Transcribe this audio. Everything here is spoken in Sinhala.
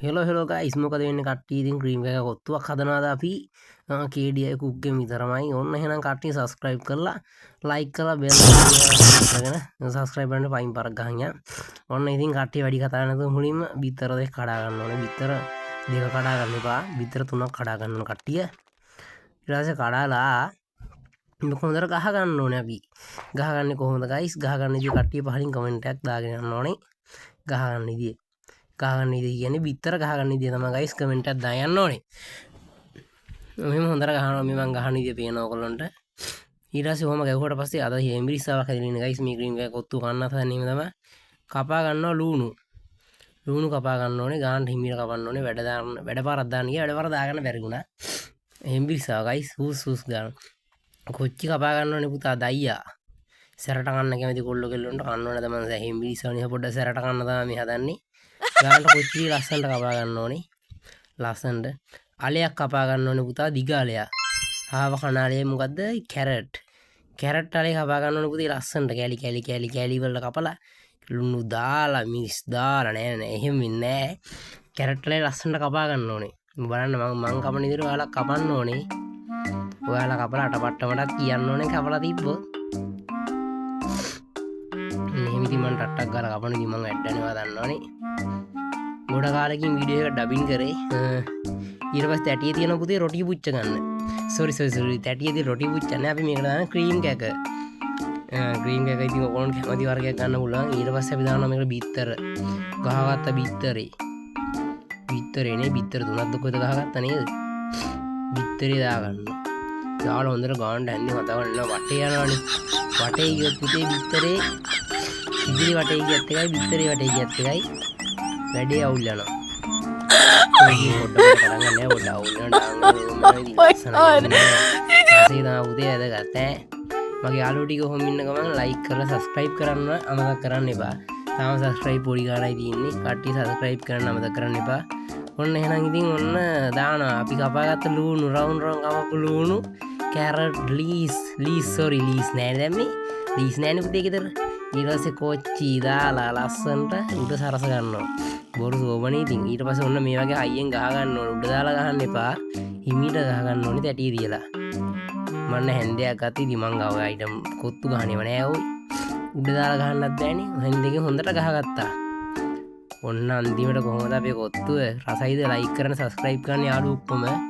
හෙලෝ ගයිස් මොකද වෙන්නේ කට්ටිය ඉතින් ක්‍රීම් එකක කොත්තුවක් හදනවාද අපි KDI කුක්ගේ විතරමයි ඔන්න එහෙනම් කට්ටිය සබස්ක්‍රයිබ් කරලා ලයික් කරලා බෙල් කරගෙන සබස්ක්‍රයිබ් කරන්න පයින් පරක් ගහන්න ඔන්න ඉතින් කට්ටිය වැඩි කතා නැතුව මුලින්ම බිත්තර දෙක කඩා ගන්න ඕනේ බිත්තර දෙක කඩා ගන්න එපා බිත්තර තුනක් කඩා ගන්න ඕන කට්ටිය ඊට පස්සේ කඩාලා හොඳට ගහ ගන්න ඕනේ අපි ගහගන්නේ කොහොමද ගයිස් ගහගන්න ඉතින් කට්ටිය පහලින් කමෙන්ට් එකක් දාගෙන යන්න ඕනේ ගහගන්න ඉතින් ගහගන්න ඉතින් කියන්නේ බිත්තර ගහගන්න ඉතින් තමයි ගයිස් කමෙන්ට් එකක් දාන්න ඕනේ මෙහෙම හොඳට ගහනවා මේ මං ගහන ඉතින් පේනවා ඔයගොල්ලන්ට ඊට පස්සේ ඔහම ගැහුවට පස්සේ අද හෙම්බිරිස්සාවක් හැදෙන ඉන්නේ ගයිස් මේ ක්‍රීම් එකක කොත්තු කන්න හදන්නේ තමයි කපා ගන්නවා ලුණු කපා ගන්න ඕනේ ගාන්න හිමීර කපන්න ඕනේ වැඩ පාරක් දාන්න ගියා වැඩ පාර දාගන්න බැරි වුණා හෙම්බිරිස්සාව ගයිස් හුස් ගන්න කොච්චි කපා ගන්න ඕනේ පුතා දයියා සැරට කන්න කැමති කොල්ලෝ කෙල්ලොන්ට කන්න ඕනේ තමයි හෙම්බිරිස්සාවනේ පොඩ්ඩක් සැරට කන්න තමයි මේ හදන්නේ ගාන්න කොච්චි ලස්සනට කපා ගන්න ඕනේ ලස්සනට අලයක් කපා ගන්න ඕනේ පුතා දිග අලයක් ආව කනාලේ මොකද්ද කැරට් අලේ කපා ගන්න ඕනේ පුතේ ලස්සනට කැලි වලට කපලා ලුණු දාලා මිස් දාලා නෑ එහෙම වෙන්නේ නෑ කැරට් අලේ ලස්සනට කපා ගන්න ඕනේ බලන්න මං කපන විදිහට ඔයාලා කපන්න ඕනේ ඔයාලා කපලා අටපට්ටමටත් කියන්න ඕනේ කපලා තිබ්බොත් මෙහෙම ඉතින් මං ටට්ටක් ගාලා කපන ඉතින් මං ඇඩ්ඩනවා දන්නවනේ ගොඩ කාලෙකින් වීඩියෝ එක ඩබින් කරේ ඊට පස්සේ තැටියේ තියෙන පුතේ රොටි පුච්ච ගන්න සෝරි තැටියේ තියෙන රොටි පුච්චන්නේ අපි මේකට දාන ක්‍රීම් කැක ඉතින් ඕන කැමති වර්ගයක් ගන්න පුළුවන් ඊට පස්සේ අපි දානවා මේකට බිත්තර ගහගත්ත බිත්තරේනේ බිත්තර තුනක් කොහෙද ගහගත්තා නේද බිත්තරේ දාගන්න දාලා හොඳට ගාන්න හැන්දේ මතවන්න වටේ යනවනේ වටේ ගියොත් පුතේ බිත්තරේ ඉදිරි වටේ ගියත් එකයි බිත්තරේ වටේ ගියත් එකයි වැඩේ අවුල් යනවා පොඩ්ඩක් කරගන්න නෑ පොඩ්ඩක් අවුල් වෙනවා මගේ යාළුවෝ ටික කොහොම ඉන්න ගමන් ලයික් කරලා සබස්ක්‍රයිබ් කරන්න අමතක කරන්න එපා තාම සබස්ක්‍රයිබ් පොඩි ගාණයි තියෙන්නේ කට්ටිය සබස්ක්‍රයිබ් කරන්න අමතක කරන්න එපා ඔන්න එහෙනම් ඉතින් ඔන්න දානවා අපි කපාගත්ත ලුණු රවුම් කපපු ලුණු කැරට් ලීස් නෑ දැම්මේ ලීස් නෑනේ පුතේ ගෙදර ඊට පස්සේ කොච්චි දාලා ලස්සනට උඩ සරස ගන්නවා බොරු සෝබනේ ඉතින් ඊට පස්සේ ඔන්න මේ වගේ හයියෙන් ගහ ගන්න ඕනේ උඩ දාලා ගහන්න එපා හිමීට ගහ ගන්න ඕනේ තැටිය තියලා මන්න හැන්දයක් ගත්තී ඉතින් මං ගාව අයිටම් කොත්තු ගහන්නේම නෑ ඔයි උඩ දාලා ගහන්නත් බෑනේ හැන්දෙකින් හොඳට ගහගත්තා ඔන්න අන්තිමට කොහොමද අපේ කොත්තුව රසයිද ලයික් කරන්න සබස්ක්‍රයිබ් කරන්න යාළුවෝ ඔක්කොම